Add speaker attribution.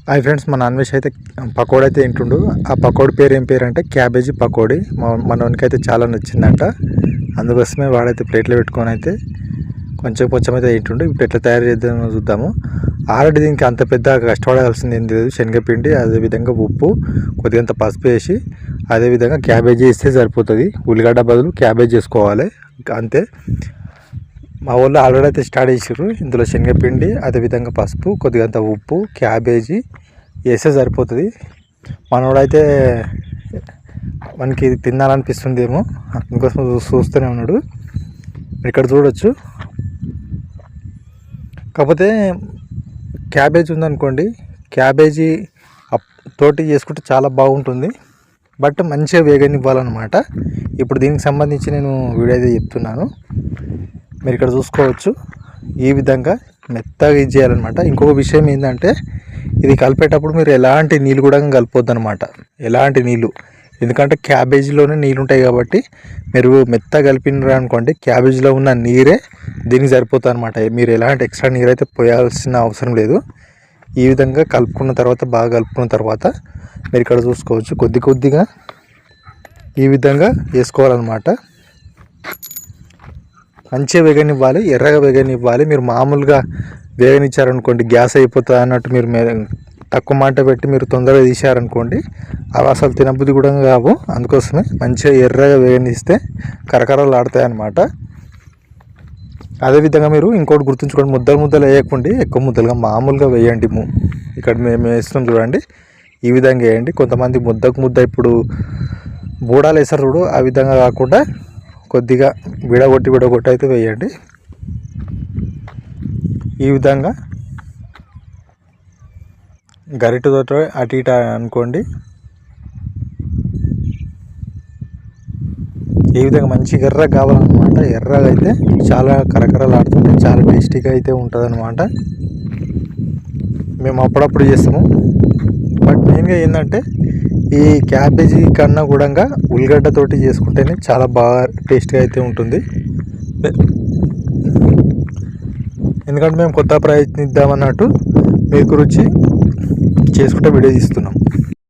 Speaker 1: Hi friends, మా non veg అయితే పకోడీ అయితే తింటుండు. ఆ పకోడీ పేరు ఏం పేరు అంటే క్యాబేజీ పకోడీ. మనోనికి అయితే చాలా నచ్చిందంట. అందుకోసమే వాడైతే ప్లేట్లో పెట్టుకొని అయితే కొంచెం కొంచెం అయితే తింటుండు. ఇప్పుడు ఎట్లా తయారు చేద్దామో చూద్దాము. ఆల్రెడీ దీనికి అంత పెద్ద కష్టపడాల్సింది ఏం లేదు. శనగపిండి, అదేవిధంగా ఉప్పు, కొద్దిగంత పసుపు వేసి, అదేవిధంగా క్యాబేజీ వేస్తే సరిపోతుంది. ఉల్లిగడ్డ బదులు క్యాబేజీ వేసుకోవాలి, అంతే. మా వాళ్ళు ఆల్రెడీ అయితే స్టార్ట్ చేసారు. ఇందులో శనగపిండి, అదేవిధంగా పసుపు, కొద్దిగంత ఉప్పు, క్యాబేజీ వేస్తే సరిపోతుంది. మనోడైతే మనకి తినాలనిపిస్తుంది ఏమో, అందుకోసం చూస్తూనే ఉన్నాడు. ఇక్కడ చూడొచ్చు. కాకపోతే క్యాబేజీ ఉందనుకోండి, క్యాబేజీ తోటి చేసుకుంటే చాలా బాగుంటుంది. బట్ మంచిగా వేగనివ్వాలన్నమాట. ఇప్పుడు దీనికి సంబంధించి నేను వీడియో అయితే చెప్తున్నాను. మీరు ఇక్కడ చూసుకోవచ్చు. ఈ విధంగా మెత్తగా ఇది చేయాలన్నమాట. ఇంకొక విషయం ఏంటంటే, ఇది కలిపేటప్పుడు మీరు ఎలాంటి నీళ్ళు కూడా కలపొద్దు అనమాట. ఎలాంటి నీళ్ళు, ఎందుకంటే క్యాబేజీలోనే నీళ్ళు ఉంటాయి కాబట్టి మీరు మెత్తగా కలిపినారు అనుకోండి, క్యాబేజీలో ఉన్న నీరే దీనికి సరిపోతుంది అనమాట. మీరు ఎలాంటి ఎక్స్ట్రా నీరు అయితే పోయాల్సిన అవసరం లేదు. ఈ విధంగా కలుపుకున్న తర్వాత, బాగా కలుపుకున్న తర్వాత మీరు ఇక్కడ చూసుకోవచ్చు, కొద్ది కొద్దిగా ఈ విధంగా వేసుకోవాలన్నమాట. మంచిగా వేగనివ్వాలి, ఎర్రగా వేగనివ్వాలి. మీరు మామూలుగా వేగనిచ్చారనుకోండి, గ్యాస్ అయిపోతుంది అన్నట్టు మీరు తక్కువ మంట పెట్టి మీరు తొందరగా తీసారనుకోండి, అవి అసలు తినబుద్ధి కూడా కావు. అందుకోసమే మంచిగా ఎర్రగా వేగనిస్తే కరకరలు ఆడతాయి అన్నమాట. అదేవిధంగా మీరు ఇంకోటి గుర్తుంచుకోండి, ముద్దలు ముద్దలు వేయకుండా ఎక్కువ ముద్దలుగా మామూలుగా వేయండి. ఇక్కడ మేము వేస్తున్నాం చూడండి, ఈ విధంగా వేయండి. కొంతమంది ముద్దకు ముద్ద ఇప్పుడు బూడాలు వేస్తారు చూడు, ఆ విధంగా కాకుండా కొద్దిగా విడగొట్టి అయితే వేయండి. ఈ విధంగా గరిటెతో అటు ఇటు అనుకోండి. ఈ విధంగా మంచిగా ఎర్రగా కావాలన్నమాట. ఎర్రగా అయితే చాలా కరకరలాడుతుంటే చాలా టేస్టీగా అయితే ఉంటుంది అన్నమాట. మేము అప్పుడప్పుడు చేస్తాము. బట్ మెయిన్గా ఏంటంటే, ఈ క్యాబేజీ కన్నా కూడా ఉల్లిగడ్డతోటి చేసుకుంటేనే చాలా బాగా టేస్ట్గా అయితే ఉంటుంది. ఎందుకంటే మేము కొత్త ప్రయత్నిద్దామన్నట్టు మీకు రుచి చేసుకుంటే వీడియో తీస్తున్నాం.